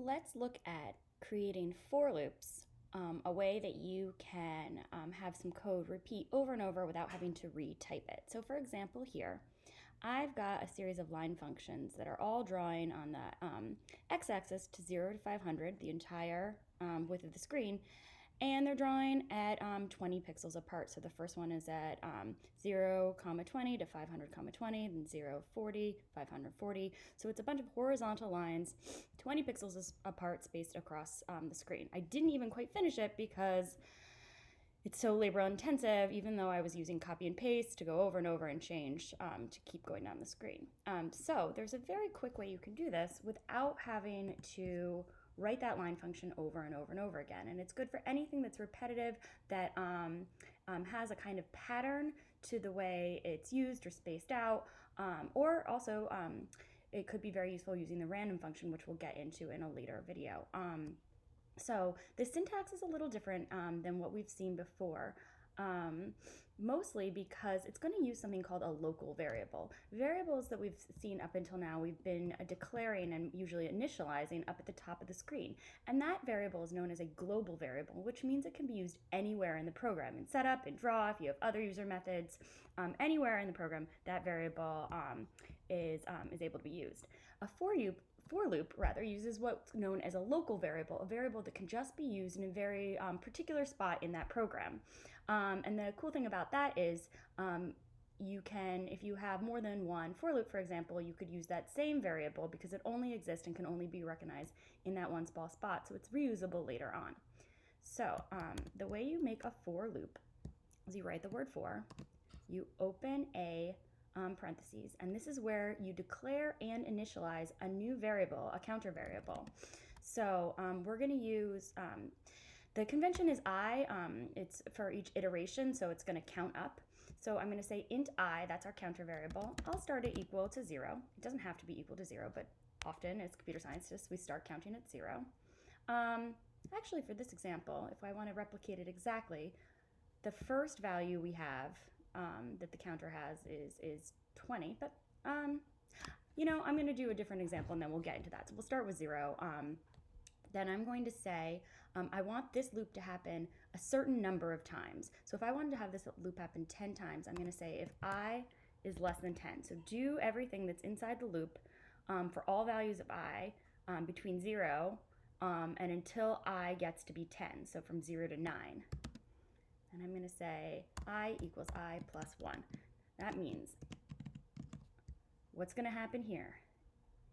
Let's look at creating for loops, a way that you can have some code repeat over and over without having to retype it. So for example here, I've got a series of line functions that are all drawing on the x-axis to 0 to 500, the entire width of the screen, and they're drawing at 20 pixels apart. So the first one is at 0, 20 to 500, 20, then 0, 40, 540. So it's a bunch of horizontal lines, 20 pixels apart, spaced across the screen. I didn't even quite finish it because it's so labor intensive, even though I was using copy and paste to go over and over and change to keep going down the screen. So there's a very quick way you can do this without having to write that line function over and over and over again. And it's good for anything that's repetitive, that has a kind of pattern to the way it's used or spaced out, or also it could be very useful using the random function, which we'll get into in a later video. So the syntax is a little different than what we've seen before, mostly because it's going to use something called a local variable. Variables that we've seen up until now, we've been declaring and usually initializing up at the top of the screen. And that variable is known as a global variable, which means it can be used anywhere in the program. In setup, in draw, if you have other user methods, anywhere in the program, that variable is able to be used. A for loop uses what's known as a local variable, a variable that can just be used in a very particular spot in that program. And the cool thing about that is you can, if you have more than one for loop, for example, you could use that same variable because it only exists and can only be recognized in that one small spot, so it's reusable later on. So the way you make a for loop is you write the word for, you open a parentheses, and this is where you declare and initialize a new variable, a counter variable. So we're going to use, the convention is I, it's for each iteration, so it's going to count up. So I'm going to say int I, that's our counter variable. I'll start it equal to 0. It doesn't have to be equal to 0, but often as computer scientists, we start counting at 0. Actually, for this example, if I want to replicate it exactly, the first value we have that the counter has is 20, but you know, I'm going to do a different example and then we'll get into that. So we'll start with 0. Then I'm going to say I want this loop to happen a certain number of times. So if I wanted to have this loop happen 10 times, I'm going to say if I is less than 10. So do everything that's inside the loop for all values of I between 0 and until I gets to be 10. So from 0 to 9. And I'm going to say I equals I plus 1. That means what's going to happen here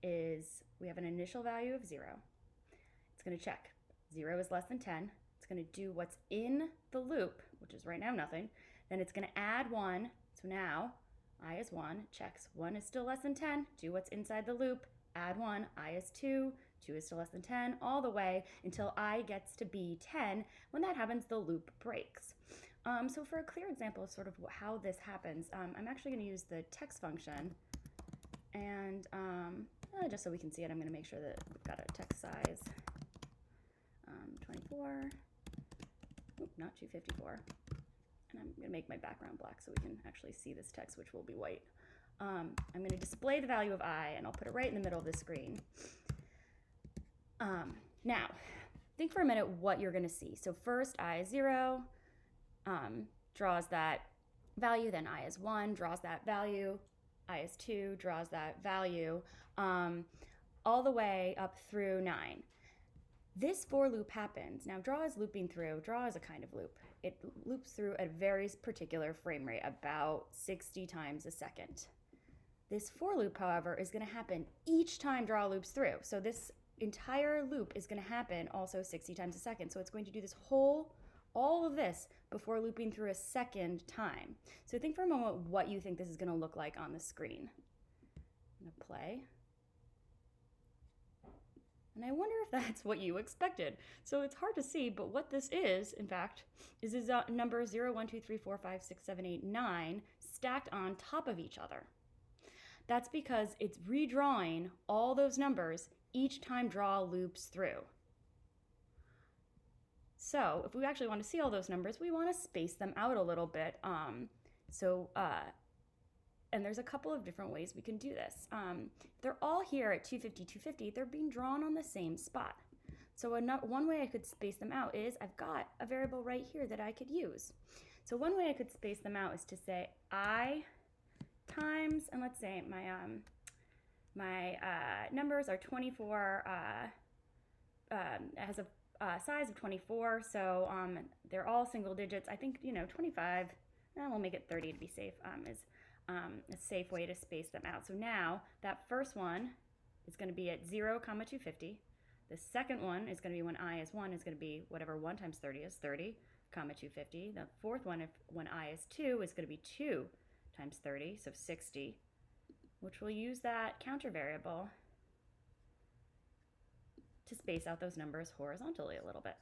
is we have an initial value of 0. It's going to check 0 is less than 10. It's going to do what's in the loop, which is right now nothing. Then it's going to add 1. So now I is 1, checks 1 is still less than 10. Do what's inside the loop, add 1, I is 2, 2 is still less than 10, all the way until I gets to be 10. When that happens, the loop breaks. So for a clear example of sort of how this happens, I'm actually going to use the text function. And just so we can see it, I'm going to make sure that we've got a text size 24, not 254. And I'm going to make my background black so we can actually see this text, which will be white. I'm going to display the value of I, and I'll put it right in the middle of the screen. Now, think for a minute what you're going to see. So first, I is 0, draws that value, then I is 1, draws that value, I is 2, draws that value, all the way up through 9. This for loop happens. Now, draw is looping through. Draw is a kind of loop. It loops through at a very particular frame rate, about 60 times a second. This for loop, however, is going to happen each time draw loops through. So this entire loop is going to happen also 60 times a second. So it's going to do this all of this before looping through a second time. So think for a moment what you think this is going to look like on the screen. I'm going to play. And I wonder if that's what you expected. So it's hard to see, but what this is, in fact, is number 0, 1, 2, 3, 4, 5, 6, 7, 8, 9 stacked on top of each other. That's because it's redrawing all those numbers each time draw loops through. So if we actually want to see all those numbers, we want to space them out a little bit. So And there's a couple of different ways we can do this. They're all here at 250, 250. They're being drawn on the same spot. So one way I could space them out is I've got a variable right here that I could use. So one way I could space them out is to say I times, and let's say my numbers are 24, has a size of 24, so they're all single digits. I think, 25, we'll make it 30 to be safe, is a safe way to space them out. So now that first one is going to be at 0, 250. The second one is going to be when I is 1 is going to be whatever 1 times 30 is, 30, 250. The fourth one, when I is 2, is going to be 2 times 30, so 60, which will use that counter variable to space out those numbers horizontally a little bit.